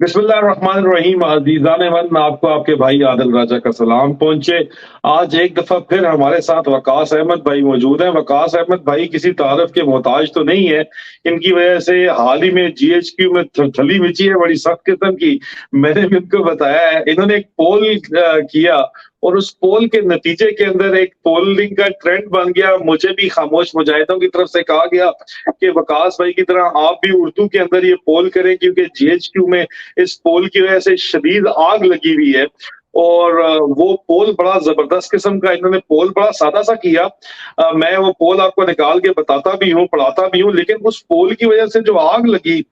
बिस्मिल्लाहिर्रहमानिर्रहीम। अज़ीज़ान मन, आपको आपके भाई आदिल राजा का सलाम पहुंचे। आज एक दफा फिर हमारे साथ वकास अहमद भाई मौजूद हैं। वकास अहमद भाई किसी तारफ के मोहताज तो नहीं है। इनकी वजह से हाल ही में जीएचक्यू में थली मची है बड़ी सख्त किस्म की। मैंने भी इनको बताया है, इन्होंने एक पोल किया और उस पोल के नतीजे के अंदर एक पोलिंग का ट्रेंड बन गया। मुझे भी खामोश मुजाहिदों की तरफ से कहा गया कि वकास भाई की तरह आप भी उर्दू के अंदर ये पोल करें, क्योंकि जीएचक्यू में इस पोल की वजह से शदीद आग लगी हुई है। और वो पोल बड़ा जबरदस्त किस्म का, इन्होंने पोल बड़ा सादा सा किया। मैं वो पोल आपको निकाल के बताता भी हूँ, पढ़ाता भी हूँ, लेकिन उस पोल की वजह से जो आग लगी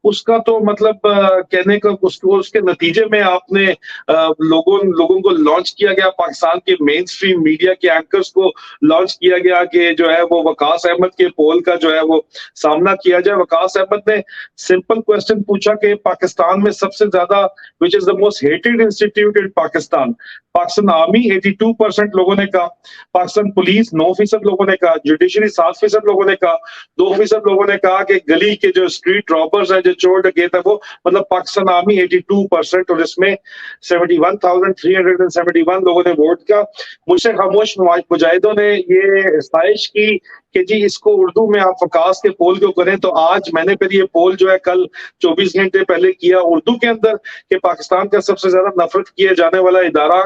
उसका तो मतलब कहने का उसको उसके नतीजे में आपने लोगों लोगों को लॉन्च किया गया, पाकिस्तान के मेन स्ट्रीम मीडिया के एंकर्स को लॉन्च किया गया कि जो है वो वकास अहमद के पोल का जो है वो सामना किया जाए। वकास अहमद ने सिंपल क्वेश्चन पूछा कि पाकिस्तान में सबसे ज्यादा which is the most hated institute in Pakistan. Pakistan army 82% लोगों ने कहा, पाकिस्तान पुलिस 9% लोगों ने कहा, जुडिशरी 7% लोगों ने कहा, 2% लोगों ने कहा कि गली के जो स्ट्रीट रॉबर्स है, जो चोर डकैत है, वो मतलब पाकिस्तान आर्मी 82%। और इसमें 71,371 लोगों ने वोट किया। मुझसे खामोश मुजाहिदों ने ये ख्वाहिश की कि जी इसको उर्दू में आप वकास के पोल को करें। तो आज मैंने फिर ये पोल जो है कल 24 घंटे पहले किया उर्दू के अंदर कि पाकिस्तान का सबसे ज्यादा नफरत किए जाने वाला इदारा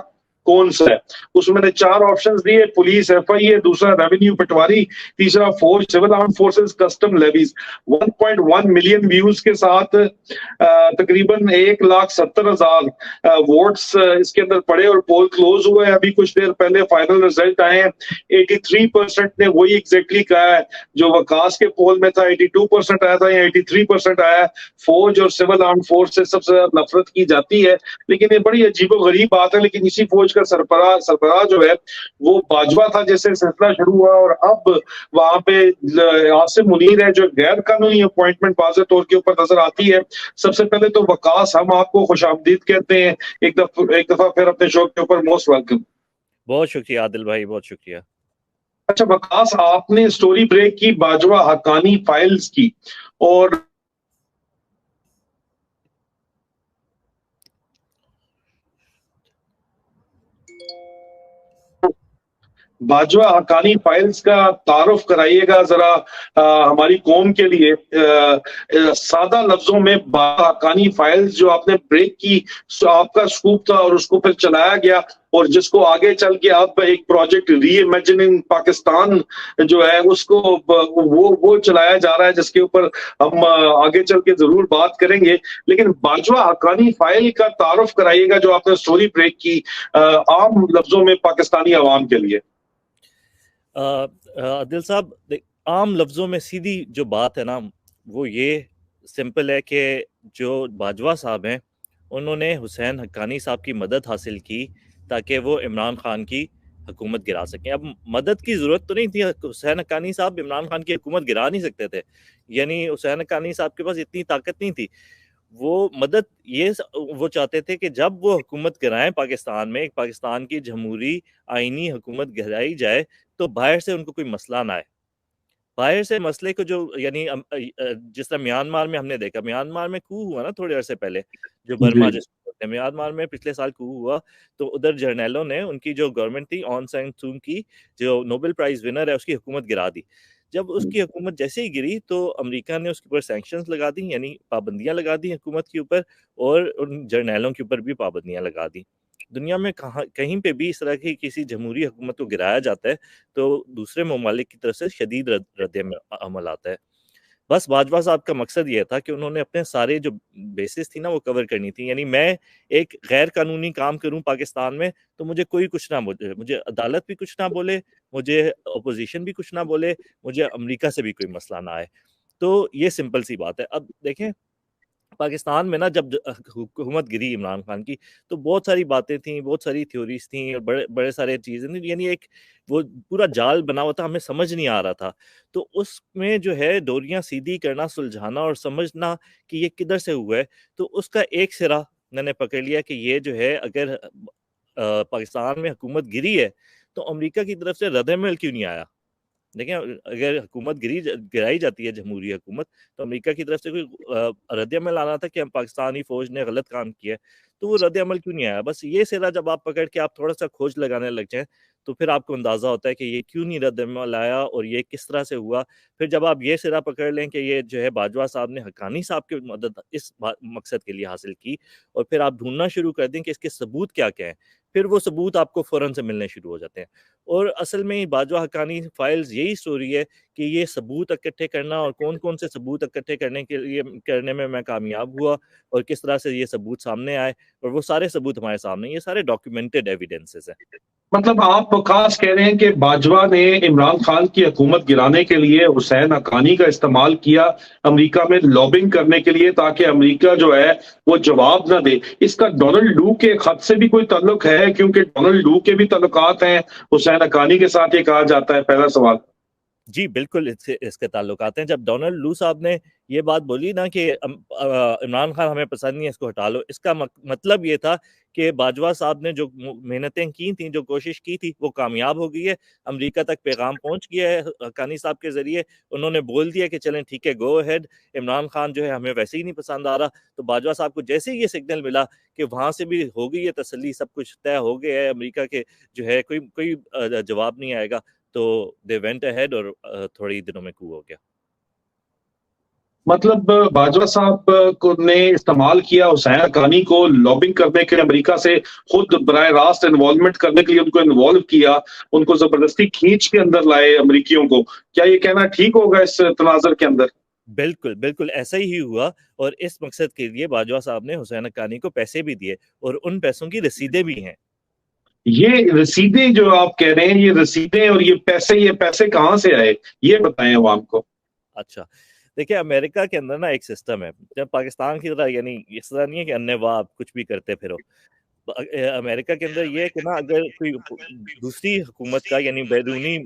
कौन सा है। उसमें मैंने 4 ऑप्शंस दिए: पुलिस, एफआईए, दूसरा रेवेन्यू पटवारी, तीसरा फौज, civil arm forces, custom levies. 1.1 million views के साथ तकरीबन 1,70,000 वोट्स इसके अंदर पड़े और पोल क्लोज हुआ है। अभी कुछ देर पहले फाइनल रिजल्ट आए हैं। 83% ने वही एग्जैक्टली कहा है जो वकास के पोल में था। 82% आया था या 83% आया है। फौज और सिविल आर्म फोर्स से सबसे ज्यादा नफरत की जाती है। लेकिन ये बड़ी अजीबो गरीब बात है, लेकिन इसी फौज का सरबराह जो है वो बाजवा था जिससे सिलसिला शुरू हुआ। और अब वहां पे आसिम मुनीर है जो गैर कानूनी अपॉइंटमेंट वाज़ेह तौर के ऊपर नजर आती है। सबसे पहले तो वकास, हम आपको खुशामदीद कहते हैं एक दफा फिर अपने शो के ऊपर। Most welcome. बहुत शुक्रिया आदिल भाई, बहुत शुक्रिया। अच्छा वकास, आपने स्टोरी ब्रेक की बाजवा हक्कानी फाइल्स की, और बाजवा हक्कानी फाइल्स का तारुफ कराइएगा जरा हमारी कौम के लिए। सादा लफ्जों में बाजवा हक्कानी फाइल्स जो आपने ब्रेक की, आपका स्कूप था और उसको फिर चलाया गया, और जिसको आगे चल के अब एक प्रोजेक्ट री इमेजिनिंग पाकिस्तान जो है उसको वो चलाया जा रहा है, जिसके ऊपर हम आगे चल के जरूर बात करेंगे। लेकिन बाजवा हक्कानी फाइल का तारुफ कराइएगा जो आपने स्टोरी ब्रेक की आम लफ्जों में पाकिस्तानी आवाम के लिए। आदिल साहब, आम लफ्ज़ों में सीधी जो बात है ना, वो ये सिंपल है कि जो बाजवा साहब हैं उन्होंने हुसैन हक्कानी साहब की मदद हासिल की ताकि वो इमरान खान की हुकूमत गिरा सकें। अब मदद की ज़रूरत तो नहीं थी, हुसैन हक्कानी साहब इमरान खान की हुकूमत गिरा नहीं सकते थे। यानी हुसैन हक्कानी साहब के पास इतनी ताकत नहीं थी। वो मदद वो चाहते थे कि जब वो हुकूमत गिराएं पाकिस्तान में, एक पाकिस्तान की जमहूरी आइनी हुकूमत गिराई जाए, तो बाहर से उनको कोई मसला ना आए। बाहर से मसले को जो यानी जिस तरह म्यांमार में हमने देखा, म्यांमार में कू हुआ ना थोड़े अरसे पहले, जो बर्मा जी। जिसको बोलते हैं, म्यांमार में पिछले साल कू हुआ। तो उधर जर्नैलों ने उनकी जो गवर्नमेंट थी, ऑन सैन सू की, जो नोबेल प्राइज विनर है, उसकी हुकूमत गिरा दी। जब उसकी हुकूमत जैसे ही गिरी तो अमेरिका ने उसके ऊपर सैंक्शंस लगा दी, यानी पाबंदियां लगा दी हुकूमत के ऊपर, और उन जर्नैलों के ऊपर भी पाबंदियां लगा दी। दुनिया में कहाँ कहीं पे भी इस तरह की किसी जमहूरी हुकूमत को गिराया जाता है तो दूसरे ममालिक की तरफ से शदीद रद्द-ए-अमल आता है। बस बाजवा साहब का मकसद ये था कि उन्होंने अपने सारे जो बेसिस थी ना वो कवर करनी थी। यानी मैं एक गैर कानूनी काम करूँ पाकिस्तान में तो मुझे कोई कुछ ना बोले, मुझे अदालत भी कुछ ना बोले, मुझे अपोज़िशन भी कुछ ना बोले, मुझे अमेरिका से भी कोई मसला ना आए। तो ये सिंपल सी बात है। अब देखें, पाकिस्तान में ना जब हुकूमत गिरी इमरान खान की, तो बहुत सारी बातें थी, बहुत सारी थ्योरीज़ थी और बड़े बड़े सारे चीज़ें थी, यानी एक वो पूरा जाल बना हुआ था, हमें समझ नहीं आ रहा था। तो उसमें जो है डोरियाँ सीधी करना, सुलझाना और समझना कि ये किधर से हुआ है, तो उसका एक सिरा मैंने पकड़ लिया कि ये जो है अगर पाकिस्तान में हुकूमत गिरी है, तो अमेरिका की तरफ से रद्द-ए-अमल क्यों नहीं आया? देखें, अगर हुकूमत गिराई जाती है जमहूरी हुकूमत, तो अमेरिका की तरफ से कोई रद्द-ए-अमल आना था कि हम पाकिस्तानी फ़ौज ने गलत काम किया है, तो वो रद्द-ए-अमल क्यों नहीं आया? बस ये सिरा जब आप पकड़ के आप थोड़ा-सा खोज लगाने लग जाएँ, तो फिर आपको अंदाज़ा होता है कि ये क्यों नहीं रद्द-ए-अमल आया और ये किस तरह से हुआ। फिर जब आप ये सिरा पकड़ लें कि ये जो है बाजवा साहब ने हक्कानी साहब की मदद इस मकसद के लिए हासिल की, और फिर आप ढूँढना शुरू कर दें कि इसके सबूत क्या-क्या हैं, फिर वो सबूत आपको फ़ौरन से मिलने शुरू हो जाते हैं। और असल में बाजवा हक्कानी फाइल्स यही स्टोरी है कि ये सबूत इकट्ठे करना और कौन-कौन से सबूत इकट्ठे करने में मैं कामयाब हुआ और किस तरह से ये सबूत सामने आए, और वो सारे सबूत हमारे सामने, ये सारे डॉक्यूमेंटेड एविडेंसेस हैं। मतलब आप खास कह रहे हैं कि बाजवा ने इमरान खान की हुकूमत गिराने के लिए हुसैन हक्कानी का इस्तेमाल किया अमेरिका में लॉबिंग करने के लिए, ताकि अमेरिका जो है वो जवाब ना दे। इसका डोनाल्ड डू के खत से भी कोई ताल्लुक है? क्योंकि डोनाल्ड डू के भी ताल्लुकात हैं हुसैन हक्कानी के साथ, ये कहा जाता है। पहला सवाल। जी, बिल्कुल इसके ताल्लुकात हैं। जब डोनाल्ड लू साहब ने ये बात बोली ना कि इमरान खान हमें पसंद नहीं है, इसको हटा लो, इसका मतलब ये था कि बाजवा साहब ने जो मेहनतें की थी, जो कोशिश की थी, वो कामयाब हो गई है। अमेरिका तक पैगाम पहुँच गया है हक्कानी साहब के ज़रिए। उन्होंने बोल दिया कि चलें ठीक है, गो अहेड, इमरान खान जो है हमें वैसे ही नहीं पसंद आ रहा। तो बाजवा साहब को जैसे ही ये सिग्नल मिला कि वहाँ से भी हो गई है तसल्ली, सब कुछ तय हो गया है, अमेरिका के जो है कोई कोई जवाब नहीं आएगा, तो दे वेंट अहेड और थोड़े ही दिनों में कू हो गया। मतलब बाजवा साहब को ने इस्तेमाल किया हुसैन हक्कानी को लॉबिंग करने के लिए अमेरिका से, खुद बराह रास्त इन्वॉल्वमेंट करने के लिए उनको इन्वॉल्व किया, उनको जबरदस्ती खींच के अंदर लाए अमेरिकियों को। क्या ये कहना ठीक होगा इस तनाज़ुर के अंदर? बिल्कुल, बिल्कुल ऐसा ही हुआ, और इस मकसद के लिए बाजवा साहब ने हुसैन हक्कानी को पैसे भी दिए, और उन पैसों की रसीदें भी हैं। ये रसीदें जो आप कह रहे हैं, ये रसीदें और ये पैसे कहाँ से आए? ये बताएं अवाम को। अच्छा, देखिए अमेरिका के अंदर ना एक सिस्टम है, जब पाकिस्तान की तरह, यानी इस तरह नहीं है कि अन्नेवाह आप कुछ भी करते फिरो। अमेरिका के अंदर ये है कि ना, अगर कोई दूसरी हुकूमत का, यानी बैरूनी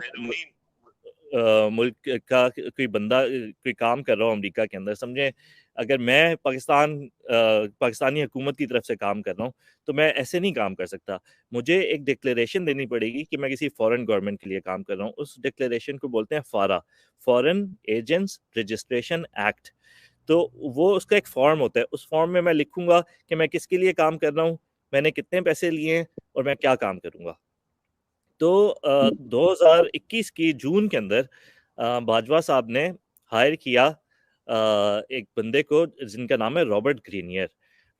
मुल्क का कोई बंदा कोई काम कर रहा हो अमेरिका के अंदर, समझें अगर मैं पाकिस्तानी हुकूमत की तरफ से काम कर रहा हूँ, तो मैं ऐसे नहीं काम कर सकता। मुझे एक डिक्लेरेशन देनी पड़ेगी कि मैं किसी फॉरेन गवर्नमेंट के लिए काम कर रहा हूँ। उस डिक्लेरेशन को बोलते हैं फारा, फॉरेन एजेंट्स रजिस्ट्रेशन एक्ट। तो वो उसका एक फॉर्म होता है, उस फॉर्म में मैं लिखूंगा कि मैं किसके लिए काम कर रहा हूँ, मैंने कितने पैसे लिए हैं, और मैं क्या काम करूंगा। तो 2021 की जून के अंदर बाजवा साहब ने हायर किया एक बंदे को जिनका नाम है रॉबर्ट ग्रीनियर।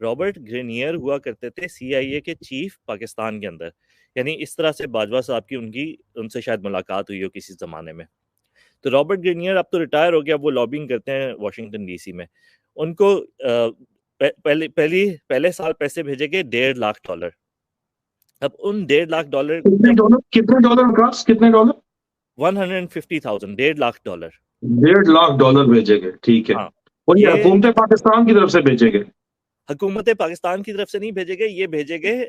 रॉबर्ट ग्रीनियर हुआ करते थे सीआईए के चीफ पाकिस्तान के अंदर। यानी इस तरह से बाजवा साहब की उनकी उनसे शायद मुलाकात हुई हो किसी ज़माने में। तो रॉबर्ट ग्रीनियर अब तो रिटायर हो गया, वो लॉबिंग करते हैं वॉशिंगटन डीसी में। उनको पहले साल पैसे भेजे गए $1.5 लाख। अब उन $1.5 कितने जब डॉलर? कितने डॉलर विकास? कितने डॉलर? 150,000, $1.5 लाख। 1.5 लाख भेजे गए, ठीक है। हाँ, और ये ये हुकूमत पाकिस्तान की तरफ से भेजे गए? हुकूमत पाकिस्तान की तरफ से नहीं भेजे गए, ये भेजे गए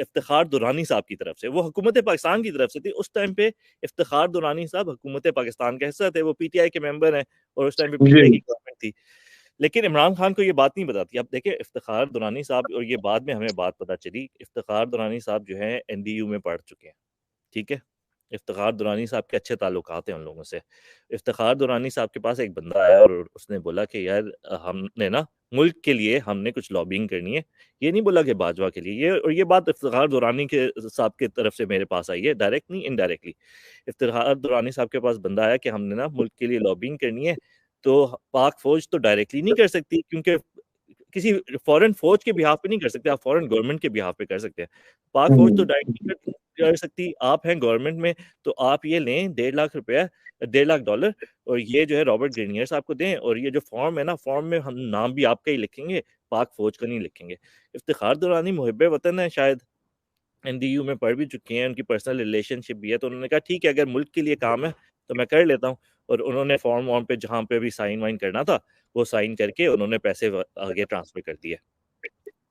इफ्तिखार दुरानी साहब की तरफ से। वो हुकूमत पाकिस्तान की तरफ से थी उस टाइम पे। इफ्तिखार दुरानी साहब हुकूमत पाकिस्तान का हिस्सा थे, वो पीटीआई के मेंबर हैं, और उस टाइम पे पीटीआई की जी। गवर्नमेंट थी। लेकिन इमरान खान को ये बात नहीं पता थी। अब देखिए इफ्तिखार दुरानी साहब, और ये बाद में हमें बात पता चली, इफ्तिखार दुरानी साहब जो है एनडीयू में पढ़ चुके हैं, ठीक है? इफ्तिखार दुरानी साहब के अच्छे ताल्लुकात हैं उन लोगों से। इफ्तिखार दुरानी साहब के पास एक बंदा आया और उसने बोला कि यार हमने ना मुल्क के लिए हमने कुछ लॉबिंग करनी है। ये नहीं बोला कि बाजवा के लिए, ये और ये बात इफ्तिखार दुरानी के साहब की तरफ से मेरे पास आई है, डायरेक्ट नहीं इनडायरेक्टली। इफ्तिखार दुरानी साहब के पास बंदा आया कि हमने ना मुल्क के लिए लॉबिंग करनी है, तो पाक फ़ौज तो डायरेक्टली नहीं कर सकती, क्योंकि किसी फॉरेन फ़ौज के बिहाफ़ पे नहीं कर सकते, आप फॉरेन गवर्नमेंट के बिहाफ़ पे कर सकते हैं। पाक फ़ौज तो डायरेक्टली कर सकती, आप हैं गवर्नमेंट में, तो आप ये लें ₹1.5 लाख, $1.5 और ये जो है रॉबर्ट ग्रीनियर साहब को दें, और ये जो फ़ॉर्म है ना, फ़ॉर्म में हम नाम भी आपका ही लिखेंगे, पाक फ़ौज का नहीं लिखेंगे। इफ्तिखार दुरानी मुहिब्बे वतन है, शायद एनडीयू में पढ़ भी चुके हैं, उनकी पर्सनल रिलेशनशिप भी है, तो उन्होंने कहा ठीक है, अगर मुल्क के लिए काम है, तो मैं कर लेता हूँ। और उन्होंने फ़ॉर्म-वॉर्म पे जहाँ पे भी साइन-वाइन करना था, वो साइन करके उन्होंने पैसे आगे ट्रांसफ़र कर दिए।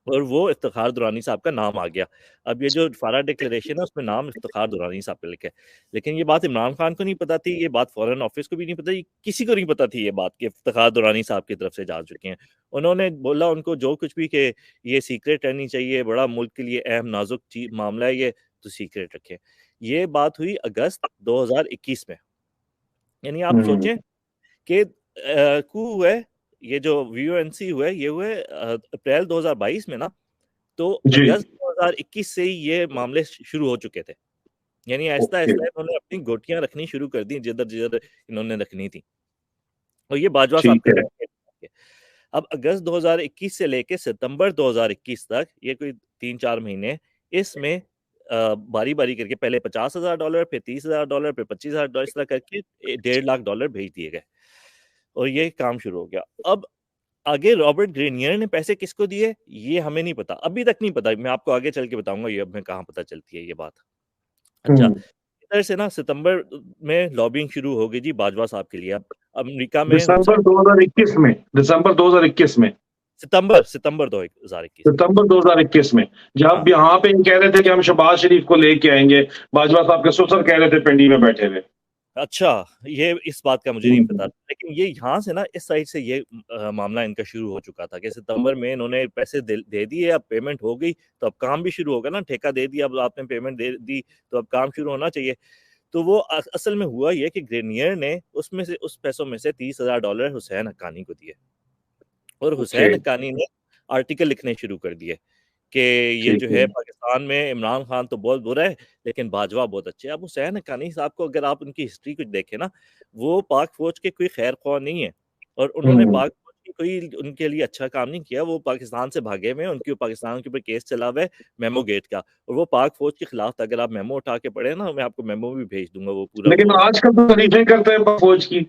और वो इफ्तिखार दुरानी साहब का नाम आ गया। अब ये जो फारा डिक्लेरेशन है उसमें नाम इफ्तिखार दुरानी साहब का लिखा है। लेकिन ये बात इमरान खान को नहीं पता थी, ये बात फॉरेन ऑफिस को भी नहीं पता थी, किसी को नहीं पता थी ये बात कि इफ्तिखार दुरानी साहब की तरफ से जा चुके हैं। उन्होंने बोला उनको जो कुछ भी कि ये सीक्रेट रहनी चाहिए, बड़ा मुल्क के लिए अहम नाज़ुक मामला है ये, तो सीक्रेट रखें। ये बात हुई अगस्त 2021 में। यानी आप हम्म। सोचें कि कू हुआ है, ये जो वीओएनसी हुआ है, ये हुआ है अप्रैल 2022 में ना, तो जी। अगस्त 2021 से ही ये मामले शुरू हो चुके थे। यानी आहिस्ता ओके। आहिस्ता इन्होंने अपनी गोटियां रखनी शुरू कर दी जिधर जिधर इन्होंने रखनी थी, और ये बाजवा साहब ठीक कर है। रहे थे। अब अगस्त 2021 से लेके सितंबर 2021 तक, ये कोई 3-4 महीने, इसमें बारी बारी करके पहले $50,000, फिर $30,000, फिर $25,000, इस तरह करके $1.5 लाख भेज दिए गए, और ये काम शुरू हो गया। अब आगे रॉबर्ट ग्रेनियर ने पैसे किसको दिए ये हमें नहीं पता, अभी तक नहीं पता। मैं आपको आगे चल के बताऊंगा ये अब मैं कहाँ पता चलती है ये बात। अच्छा, हम्म। इधर से ना सितंबर में लॉबिंग शुरू हो गई जी बाजवा साहब के लिए। अब अमेरिका में दिसंबर 2021 में, दिसंबर 2021 में, सितंबर सितंबर 2021 में। सितंबर 2021 में, हाँ, जब यहाँ पे कह रहे थे कि हम शहबाज शरीफ को लेके आएंगे, बाजवा साहब के ससुर कह रहे थे पिंडी में बैठे हुए। अच्छा, ये इस बात का मुझे नहीं पता, लेकिन ये यहाँ से ना इस साइड से ये मामला इनका शुरू हो चुका था कि सितंबर में इन्होंने पैसे दे दिए, अब पेमेंट हो गई तो अब काम भी शुरू होगा ना, ठेका दे दिया, अब आपने पेमेंट दे दी तो अब काम शुरू होना चाहिए। तो वो असल में हुआ ये कि ग्रेनियर ने उसमें से, उस पैसों में से $30,000 हुसैन हक्कानी को दिए, और ओके। हुसैन हक्कानी ने आर्टिकल लिखने शुरू कर दिए कि ये ठीक जो है। है पाकिस्तान में इमरान खान तो बहुत बुरा है लेकिन बाजवा बहुत अच्छे हैं। अब हुसैन हक्कानी साहब को अगर आप उनकी हिस्ट्री कुछ देखें ना, वो पाक फौज के कोई खैर ख्वाह नहीं है, और उन्होंने हम्म। पाक फौज की कोई उनके लिए अच्छा काम नहीं किया। वो पाकिस्तान से भागे हुए हैं, उनके पाकिस्तान के ऊपर केस चला हुआ है मेमो गेट का, और वो पाक फौज के खिलाफ था। अगर आप मेमो उठा के पढ़े ना, मैं आपको मेमो भी भेज दूंगा वो पूरा लेकिन वो। आजकल तो तारीफें करते हैं फौज की।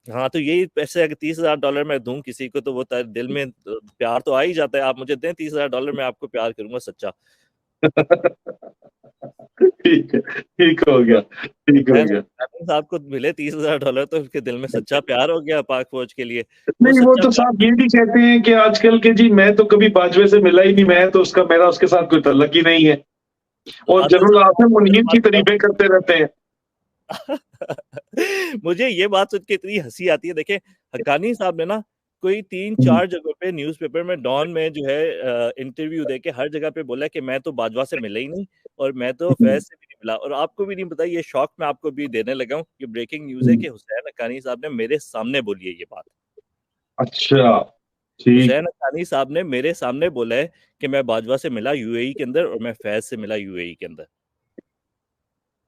हाँ, तो यही पैसे अगर $30,000 मैं दूं किसी को, तो वो दिल में प्यार तो आ ही जाता है। आप मुझे दें $30,000, मैं आपको प्यार करूंगा सच्चा। ठीक है, ठीक हो गया, ठीक हो हुसैन गया। हुसैन साहब को मिले $30,000 तो उसके दिल में सच्चा प्यार हो गया पाक फौज के लिए। वो नहीं, वो सच्चा तो प्यार। साहब ये भी कहते हैं कि आजकल के जी, मैं तो कभी बाजवे से मिला ही नहीं, मैं तो उसका, मेरा उसके साथ कोई तल्लक ही नहीं है, और आदिल जनरल साहब आसिम आपको एक मुनीर की बात बताऊं, तारीफें करते रहते हैं। मुझे ये बात सुन के इतनी हंसी आती है। देखें, हक्कानी साहब ने ना कोई तीन हम्म। चार जगहों पे न्यूज़पेपर में, डॉन में जो है इंटरव्यू दे के हर जगह पे बोला कि मैं तो बाजवा से मिला ही नहीं, और मैं तो हम्म। फैज से भी नहीं मिला। और आपको भी नहीं पता, ये शौक मैं आपको भी देने लगा हूँ, ये ब्रेकिंग न्यूज़ है हम्म। कि हुसैन हक्कानी साहब ने मेरे सामने बोली है ये बात। अच्छा। ठीक। हुसैन हक्कानी साहब ने मेरे सामने बोला है कि मैं बाजवा से मिला यूएई के अंदर, और मैं फैज से मिला यूएई के अंदर।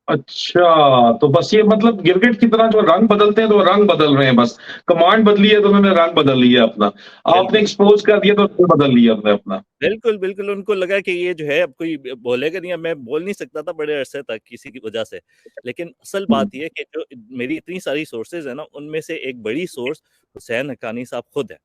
अच्छा, तो बस ये मतलब गिरगिट की तरह जो रंग बदलते हैं तो वो रंग बदल रहे हैं बस। कमांड बदली है तो उन्होंने रंग बदल लिया अपना। आपने बिल्कुल, एक्सपोज कर दिया तो रंग बदल लिया अपने अपना। बिल्कुल, बिल्कुल, उनको लगा कि ये जो है अब कोई बोलेगा नहीं। अब मैं बोल नहीं सकता था बड़े अरसे तक किसी की वजह से। लेकिन असल हम्म। बात ये है कि जो मेरी इतनी सारी सोर्सेज़ है ना, उनमें से एक बड़ी सोर्स हुसैन हक्कानी साहब खुद है।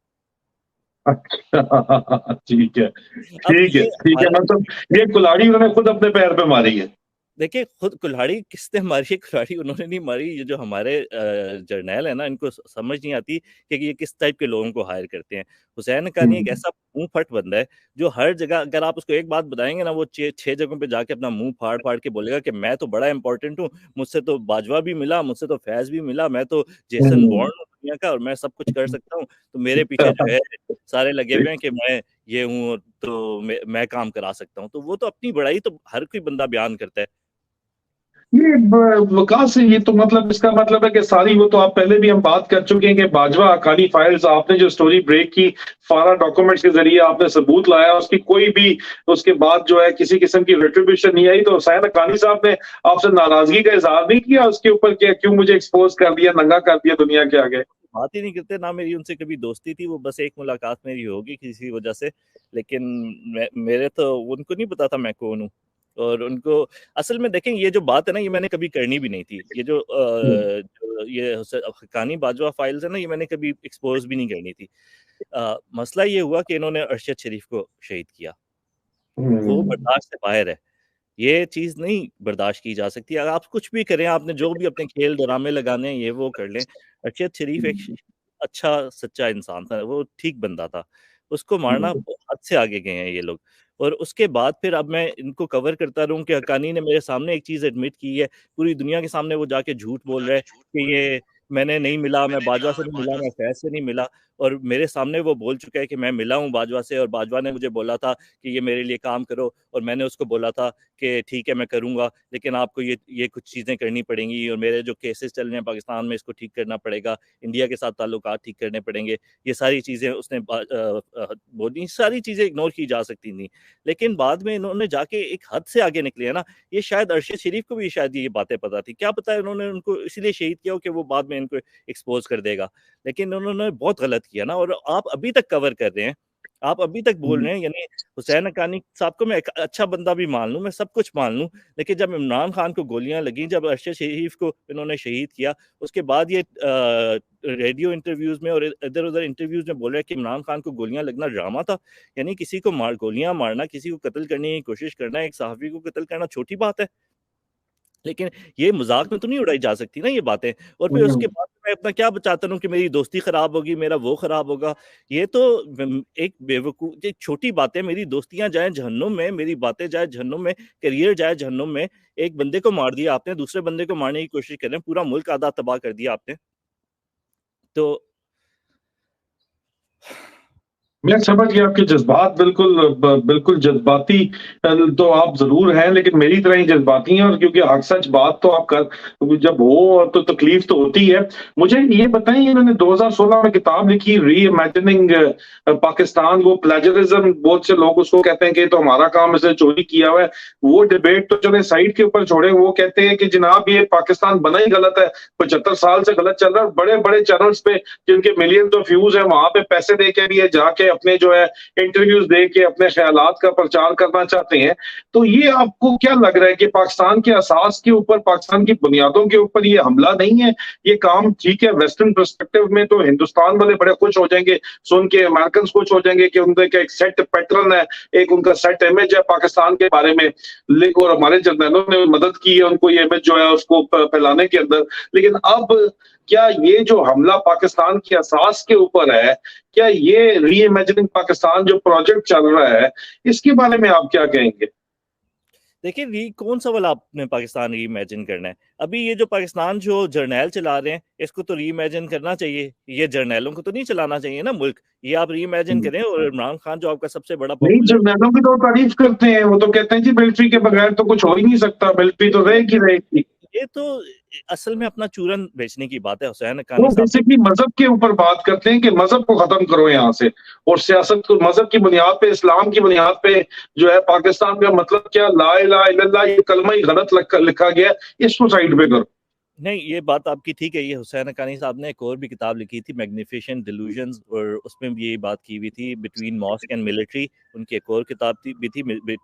अच्छा। ठीक है, अब ठीक है, ये ठीक है, मतलब ये कुल्हाड़ी उन्होंने खुद अपने पैर पे मारी है। देखिए, खुद कुल्हाड़ी किसने मारी है? कुल्हाड़ी उन्होंने नहीं मारी। ये जो हमारे जर्नैल है ना, इनको समझ नहीं आती कि ये किस टाइप के लोगों को हायर करते हैं। हुसैन हक्कानी एक हम्म। ऐसा मुंह फट बंदा है, जो हर जगह अगर आप उसको एक बात बताएंगे ना, वो छह जगहों पे जाके अपना मुंह फाड़ फाड़ के बोलेगा कि मैं तो बड़ा इंपॉर्टेंट हूँ, मुझसे तो बाजवा भी मिला, मुझसे तो फैज भी मिला, मैं तो जेसन हम्म। बॉर्न हूँ दुनिया का, और मैं सब कुछ कर सकता हूँ। तो मेरे पीछे जो है सारे लगे हुए हैं कि मैं ये हूँ, तो मैं काम करा सकता हूँ। तो वो तो अपनी बड़ाई तो हर कोई बंदा बयान करता है। ये विकास है, ये तो मतलब इसका मतलब है कि सारी, वो तो आप पहले भी हम बात कर चुके हैं कि बाजवा हक्कानी फाइल्स, आपने जो स्टोरी ब्रेक की, फारा डॉक्यूमेंट्स के जरिए आपने सबूत लाया, उसकी कोई भी उसके बाद जो है किसी किस्म की रिट्रीब्यूशन नहीं आई, तो हुसैन हक्कानी साहब ने आपसे नाराजगी का इजहार नहीं किया उसके ऊपर, क्या क्यों मुझे एक्सपोज कर दिया, नंगा कर दिया दुनिया के आगे? बात ही नहीं करते, ना मेरी उनसे कभी दोस्ती थी। वो बस एक मुलाकात मेरी होगी किसी वजह से, लेकिन मेरे तो उनको नहीं पता था मैं कौन हूँ। और उनको असल में देखें, ये जो बात है ना, ये मैंने कभी करनी भी नहीं थी। ये जो ये हक्कानी बाजवा फाइल्स है ना, ये मैंने कभी एक्सपोज भी नहीं करनी थी। मसला ये हुआ कि इन्होंने अरशद शरीफ को शहीद किया। वो हम्म। बर्दाश्त से बाहर है। ये चीज़ नहीं बर्दाश्त की जा सकती। अगर आप कुछ भी करें, आपने जो भी अपने खेल ड्रामे लगाने हैं, ये वो कर लें। अरशद शरीफ एक अच्छा सच्चा इंसान था, वो ठीक बंदा था। उसको मारना हद से आगे गए हैं ये लोग। और उसके बाद फिर अब मैं इनको कवर करता रहूँ कि हक्कानी ने मेरे सामने एक चीज़ एडमिट की है, पूरी दुनिया के सामने वो जाके झूठ बोल रहा है कि ये मैंने नहीं मिला, मैं बाजवा से नहीं मिला, मैं फैज़ से नहीं मिला। और मेरे सामने वो बोल चुका है कि मैं मिला हूँ बाजवा से और बाजवा ने मुझे बोला था कि ये मेरे लिए काम करो, और मैंने उसको बोला था कि ठीक है मैं करूँगा, लेकिन आपको ये कुछ चीज़ें करनी पड़ेंगी और मेरे जो केसेस चल रहे हैं पाकिस्तान में इसको ठीक करना पड़ेगा, इंडिया के साथ ताल्लुकात ठीक करने पड़ेंगे। ये सारी चीज़ें उसने बोली, सारी चीज़ें इग्नोर की जा सकती थी। लेकिन बाद में इन्होंने जाके एक हद से आगे निकले है ना, ये शायद अरशद शरीफ को भी शायद ये बातें पता थी, क्या पता है उन्होंने उनको इसीलिए शहीद किया हो कि वो बाद में इनको एक्सपोज कर देगा। लेकिन उन्होंने बहुत गलत किया ना, और आप अभी तक कवर कर रहे हैं, आप अभी तक बोल रहे हैं, यानी हुसैन हक्कानी साहब को मैं एक अच्छा बंदा भी मान लूं, मैं सब कुछ मान लूं, लेकिन जब इमरान खान को गोलियां लगी, जब अरशद शरीफ को इन्होंने शहीद किया, उसके बाद ये रेडियो इंटरव्यूज में और इधर उधर इंटरव्यूज में बोल रहे हैं कि इमरान खान को गोलियां लगना ड्रामा था। यानी किसी को गोलियां मारना, किसी को कत्ल करने की कोशिश करना, एक सहाफी को कत्ल करना छोटी बात है। लेकिन ये मजाक में तो नहीं उड़ाई जा सकती ना ये बातें। और फिर उसके बाद मैं अपना क्या बचाता हूँ कि मेरी दोस्ती खराब होगी, मेरा वो खराब होगा। ये तो एक बेवकूफ, एक छोटी बात है। मेरी दोस्तियां जाए जहन्नुम में, मेरी बातें जाए जहन्नुम में, करियर जाए जहन्नुम में। एक बंदे को मार दिया आपने, दूसरे बंदे को मारने की कोशिश कर रहे हैं, पूरा मुल्क आधा तबाह कर दिया आपने। तो मैं समझ गया आपके जज्बात, बिल्कुल जज्बाती तो आप ज़रूर हैं, लेकिन मेरी तरह ही जज्बाती हैं, और क्योंकि हक सच बात तो आप कर जब हो तो तकलीफ तो होती है। मुझे ये बताएं, इन्होंने 2016 में किताब लिखी री इमेजिनिंग पाकिस्तान, वो प्लेजरिज्म, बहुत से लोग उसको कहते हैं कि तो हमारा काम इसने चोरी किया हुआ है। वो डिबेट तो चले साइड के ऊपर छोड़े, वो कहते हैं कि जनाब ये पाकिस्तान बना ही गलत है, 75 साल से गलत चल रहा है। बड़े बड़े चैनल्स पे जिनके मिलियंस ऑफ व्यूज है, वहां पे पैसे दे के भी ये जाके अपने जो है इंटरव्यूज दे के अपने ख्यालात का प्रचार करना चाहते हैं। तो ये आपको क्या लग रहा है कि पाकिस्तान के असास के ऊपर, पाकिस्तान की बुनियादों के ऊपर ये हमला नहीं है? ये काम ठीक है, वेस्टर्न पर्सपेक्टिव में तो हिंदुस्तान वाले बड़े खुश हो जाएंगे सुन के, अमेरिकन खुश हो जाएंगे कि उनका एक सेट पैटर्न है, एक उनका सेट इमेज है पाकिस्तान के बारे में। लेकिन और हमारे जर्नलों ने मदद की है उनको ये इमेज जो है उसको फैलाने के अंदर। लेकिन अब क्या ये जो हमला पाकिस्तान की असास के ऊपर है, क्या ये री इमेजिनिंग पाकिस्तान जो प्रोजेक्ट चल रहा है, इसके बारे में आप क्या कहेंगे? देखिए, कौन सा वाला आपने पाकिस्तान री इमेजिन करना है? अभी ये जो पाकिस्तान जो जर्नैल चला रहे हैं, इसको तो री इमेजिन करना चाहिए। ये जर्नैलों को तो नहीं चलाना चाहिए ना मुल्क। ये आप री इमेजिन करें, और इमरान खान जो आपका सबसे बड़ा नहीं, पॉपुलर, जर्नैलों की तो तारीफ करते हैं, वो तो कहते हैं जी मिलिट्री के बगैर तो कुछ हो ही नहीं सकता, मिलिट्री तो रहेगी रहेगी। ये तो असल में अपना चूरन बेचने की बात है। हुसैन वो हक्कानी साहब बेसिकली मजहब के ऊपर बात करते हैं कि मजहब को खत्म करो यहाँ से, और सियासत को मजहब की बुनियाद पे, इस्लाम की बुनियाद पे जो है पाकिस्तान का मतलब क्या, ला इलाहा इल्लल्लाह ये कलमा ही गलत लिखा गया है, इसको साइड पे करो। नहीं, ये बात आपकी ठीक है। ये हुसैन हक्कानी साहब ने एक और भी किताब लिखी थी, मैग्निफिसेंट डिल्यूजन्स, और उसमें भी यही बात की हुई थी, बिटवीन मॉस्क एंड मिलिट्री। उनकी एक और किताब थी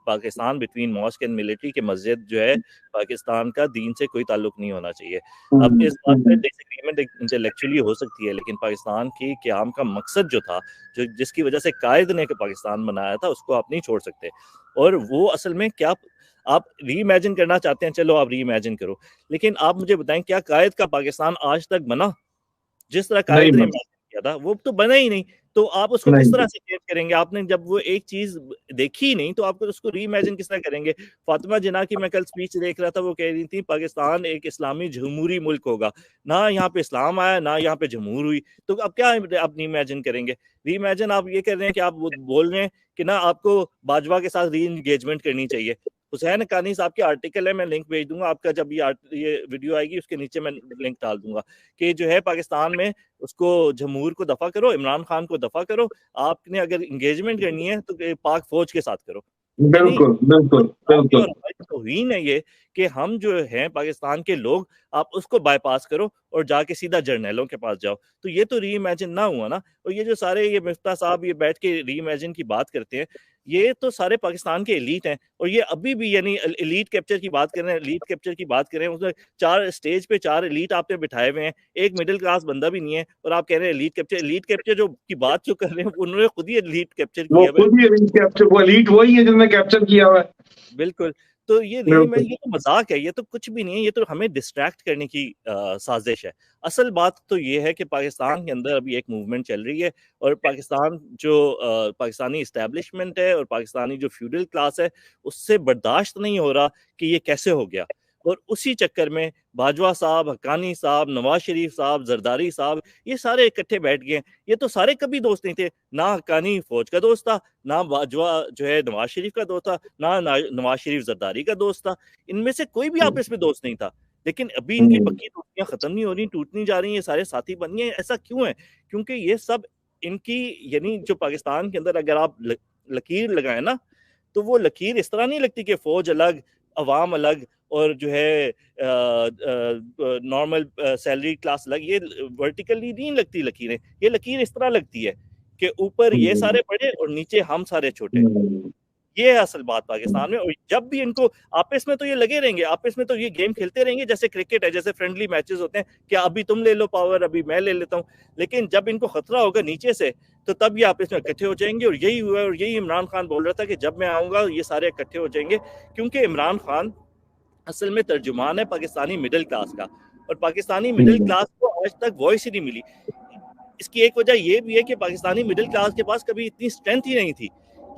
Pakistan between mosque and military, के मस्जिद जो है पाकिस्तान का दीन से कोई ताल्लुक नहीं होना चाहिए। अब इस बात पर डिसएग्रीमेंट इंटेलेक्चुअली हो सकती है, लेकिन पाकिस्तान की क़याम का मकसद जो था, जो जिसकी वजह से कायद ने पाकिस्तान बनाया था, उसको आप नहीं छोड़ सकते। और वो असल में क्या आप री इमेजिन करना चाहते हैं, चलो आप री इमेजिन करो, लेकिन आप मुझे बताएं, क्या कायद का पाकिस्तान आज तक बना? जिस तरह नहीं कायद ने बस, इमेजिन किया था वो तो बना ही नहीं। तो आप उसको किस तरह नहीं। से चेंज करेंगे? आपने जब वो एक चीज देखी ही नहीं, तो आपको उसको री इमेजिन किस तरह करेंगे? फातिमा जिन्ना की मैं कल स्पीच देख रहा था, वो कह रही थी पाकिस्तान एक इस्लामी जमहूरी मुल्क होगा। ना यहाँ पे इस्लाम आया, ना यहाँ पे जमहूर हुई। तो अब क्या आप री इमेजिन करेंगे? री इमेजिन आप ये कर रहे हैं कि आप बोल रहे हैं कि ना आपको बाजवा के साथ री एंगेजमेंट करनी चाहिए। हुसैन हक्कानी साहब के आर्टिकल है, मैं लिंक भेज दूंगा आपका, जब ये वीडियो आएगी उसके नीचे मैं लिंक डाल दूंगा, कि जो है पाकिस्तान में उसको जमहूर को दफा करो, इमरान खान को दफा करो। आपने अगर एंगेजमेंट करनी है तो पाक फौज के साथ करो। यानी बिल्कुल बिल्कुल आपकी और बिल्कुल। हमारी तौहीन है ये, कि हम जो हैं पाकिस्तान के लोग, आप उसको बाईपास करो और जाके सीधा जर्नैलों के पास जाओ। तो ये तो री इमेजिन ना हुआ ना। और ये जो सारे ये मिफ्ता साहब ये बैठ के री इमेजिन की बात करते हैं, ये तो सारे पाकिस्तान के एलीट हैं, और ये अभी भी यानी एलीट कैप्चर की बात कर रहे हैं, एलीट कैप्चर की बात कर रहे हैं। उसमें 4 स्टेज पे 4 एलीट आपने बिठाए हुए हैं, एक मिडिल क्लास बंदा भी नहीं है, और आप कह रहे हैं एलीट कैप्चर। एलीट कैप्चर जो की बात जो कर रहे हैं, उन्होंने खुद ही एलीट कैप्चर वो किया है। खुद ही एलीट कैप्चर, वो एलीट वही है जिसने कैप्चर किया हुआ है। बिल्कुल। तो ये बिल्कुल। ये तो मज़ाक है, ये तो कुछ भी नहीं है, ये तो हमें डिस्ट्रैक्ट करने की साज़िश है। असल बात तो ये है कि पाकिस्तान के अंदर अभी एक मूवमेंट चल रही है, और पाकिस्तान जो पाकिस्तानी एस्टेब्लिशमेंट है और पाकिस्तानी जो फ्यूडल क्लास है, उससे बर्दाश्त नहीं हो रहा कि ये कैसे हो गया। और उसी चक्कर में बाजवा साहब, हक्कानी साहब, नवाज शरीफ साहब, जरदारी साहब, ये सारे इकट्ठे बैठ गए। ये तो सारे कभी दोस्त नहीं थे। ना हक्कानी फौज का दोस्त था, ना बाजवा जो है नवाज शरीफ का दोस्त था, ना नवाज शरीफ जरदारी का दोस्त था। इनमें से कोई भी आपस में दोस्त नहीं था। लेकिन अभी इनकी पक्की दोस्तियां खत्म नहीं हो रही, टूटनी जा रही हैं, सारे साथी बन गए। ऐसा क्यों है? क्योंकि ये सब इनकी, यानी जो पाकिस्तान के अंदर अगर आप लकीर लगाए ना, तो वो लकीर इस तरह नहीं लगती कि फौज अलग, अवाम अलग, और जो है नॉर्मल सैलरी क्लास अलग। ये वर्टिकली नहीं लगती लकीरें, ये लकीर इस तरह लगती है कि ऊपर ये सारे बड़े और नीचे हम सारे छोटे। ये है असल बात पाकिस्तान में। और जब भी इनको आपस में तो ये लगे रहेंगे, आपस में तो ये गेम खेलते रहेंगे, जैसे क्रिकेट है, जैसे फ्रेंडली मैचेस होते हैं कि अभी तुम ले लो पावर, अभी मैं ले लेता हूँ। लेकिन जब इनको खतरा होगा नीचे से, तो तब ये आपस में इकट्ठे हो जाएंगे। और यही हुआ, और यही इमरान खान बोल रहा था कि जब मैं आऊंगा ये सारे इकट्ठे हो जाएंगे। क्योंकि इमरान खान असल में तर्जुमान है पाकिस्तानी मिडिल क्लास का, और पाकिस्तानी मिडिल क्लास को आज तक वॉइस ही नहीं मिली। इसकी एक वजह यह भी है कि पाकिस्तानी मिडिल क्लास के पास कभी इतनी स्ट्रेंथ ही नहीं थी।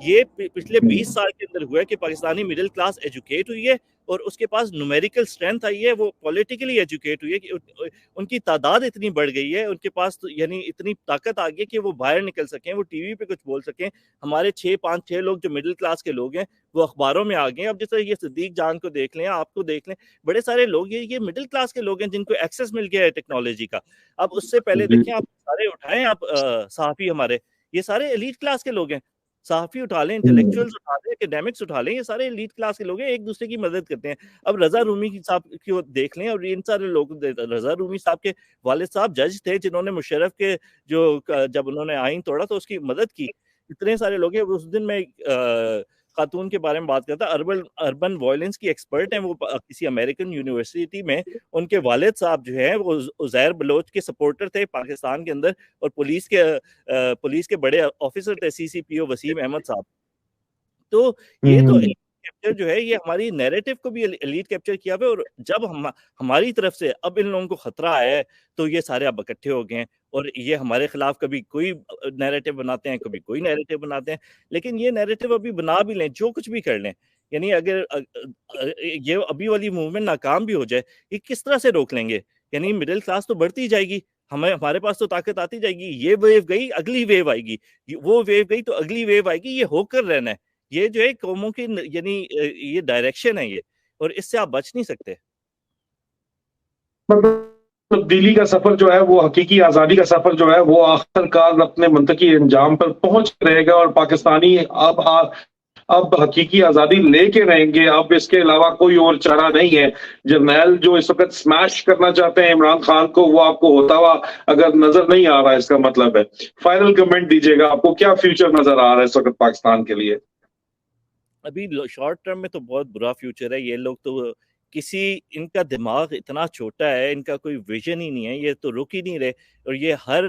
ये पिछले 20 साल के अंदर हुआ है कि पाकिस्तानी मिडिल क्लास एजुकेट हुई है, और उसके पास न्यूमेरिकल स्ट्रेंथ आई है, वो पॉलिटिकली एजुकेट हुई है कि उनकी तादाद इतनी बढ़ गई है, उनके पास तो यानी इतनी ताकत आ गई है कि वो बाहर निकल सकें, वो टीवी पे कुछ बोल सकें। हमारे 5-6 लोग जो मिडिल क्लास के लोग हैं वो अखबारों में आ गए। अब जैसे ये सिद्दीक जान को देख लें, आपको देख लें, बड़े सारे लोग ये मिडिल क्लास के लोग हैं जिनको एक्सेस मिल गया है टेक्नोलॉजी का। अब उससे पहले देखें, आप सारे उठाएं, आप सहाफी हमारे, ये सारे एलीट क्लास के लोग हैं। सहाफी उठा लें, इंटेलेक्चुअल्स उठा लें, एकेडमिक्स उठा लें, ये सारे एलीट क्लास के लोग हैं, एक दूसरे की मदद करते हैं। अब रजा रूमी साहब की देख लें, और इन सारे लोग, रजा रूमी साहब के वालिद साहब जज थे जिन्होंने मुशर्रफ के जो जब उन्होंने आइन तोड़ा तो उसकी मदद की। इतने सारे लोग हैं। उस दिन मैं खातून के बारे में बात करता, अर्बन वायलेंस की एक्सपर्ट हैं वो, किसी अमेरिकन यूनिवर्सिटी में उनके वालिद साहब जो है वो उज़ैर बलोच के सपोर्टर थे पाकिस्तान के अंदर, और पुलिस के बड़े ऑफिसर थे, सीसीपीओ वसीम अहमद साहब। तो ये तो कैप्चर जो है, ये हमारी नैरेटिव को भी एलीट कैप्चर किया हुआ है। और जब हमारी तरफ से अब इन लोगों को खतरा है, तो ये सारे अब इकट्ठे हो गए हैं, और ये हमारे खिलाफ कभी कोई नैरेटिव बनाते हैं, कभी कोई नैरेटिव बनाते हैं। लेकिन ये नैरेटिव अभी बना भी लें, जो कुछ भी कर लें, यानी अगर ये अभी वाली मूवमेंट नाकाम भी हो जाए, ये किस तरह से रोक लेंगे? यानी मिडिल क्लास तो बढ़ती जाएगी, हमारे पास तो ताकत आती जाएगी। ये वेव गई, अगली वेव आएगी, वो वेव गई तो अगली वेव आएगी। ये होकर रहना है। ये जो है कौमों की यानी ये डायरेक्शन है ये, और इससे आप बच नहीं सकते। तब्दीली का सफर जो है, वो हकीकी आजादी का सफर जो है, वो आखिरकार अपने मंतकी अंजाम पर पहुंच रहेगा, और पाकिस्तानी अब हकीकी आजादी लेके रहेंगे। अब इसके अलावा कोई और चारा नहीं है। जर्नैल जो इस वक्त स्मैश करना चाहते हैं इमरान खान को, वो आपको होता हुआ अगर नजर नहीं आ रहा है, इसका मतलब है। फाइनल कमेंट दीजिएगा, आपको क्या फ्यूचर नजर आ रहा है इस वक्त पाकिस्तान के लिए? अभी शॉर्ट टर्म में तो बहुत बुरा फ्यूचर है। ये लोग तो इनका दिमाग इतना छोटा है, इनका कोई विजन ही नहीं है, ये तो रुक ही नहीं रहे। और ये हर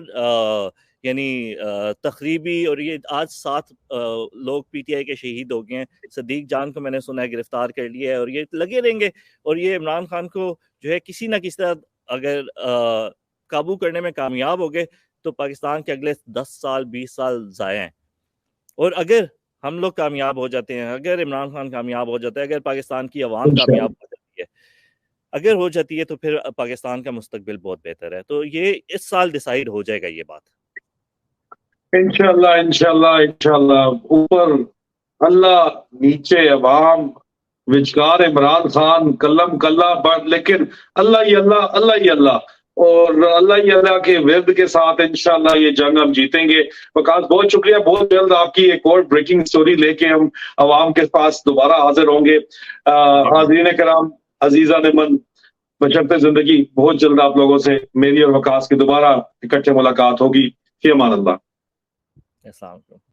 यानी तकरीबी, और ये आज 7 लोग पीटीआई के शहीद हो गए हैं। सदीक जान को मैंने सुना है गिरफ्तार कर लिया है, और ये लगे रहेंगे। और ये इमरान खान को जो है किसी ना किसी तरह अगर काबू करने में कामयाब हो गए, तो पाकिस्तान के अगले 10 साल 20 साल ज़ाया हैं। और अगर हम लोग कामयाब हो जाते हैं, अगर इमरान खान कामयाब हो जाता है, अगर पाकिस्तान की आवाम कामयाब हो जाती है, अगर हो जाती है, तो फिर पाकिस्तान का मुस्तकबिल बहुत बेहतर है। तो ये इस साल डिसाइड हो जाएगा ये बात। इंशाल्लाह इंशाल्लाह इंशाल्लाह। ऊपर अल्लाह, नीचे अवाम, विचकार इमरान खान, कलम कल्ला बड़, लेकिन अल्लाह ही अल्लाह, अल्लाह ही अल्लाह, और अल्लाह ही अल्लाह के विर्द के साथ इंशाल्लाह ये जंग हम जीतेंगे। वकास, बहुत शुक्रिया। बहुत जल्द आपकी एक और ब्रेकिंग स्टोरी लेके हम अवाम के पास दोबारा हाजिर होंगे। हाज़रीन किराम, अजीजा नेमन, बशर्ते जिंदगी, बहुत जल्द आप लोगों से मेरी और वकास की दोबारा इकट्ठे मुलाकात होगी। फी अमान अल्लाह। अस्सलाम वालेकुम।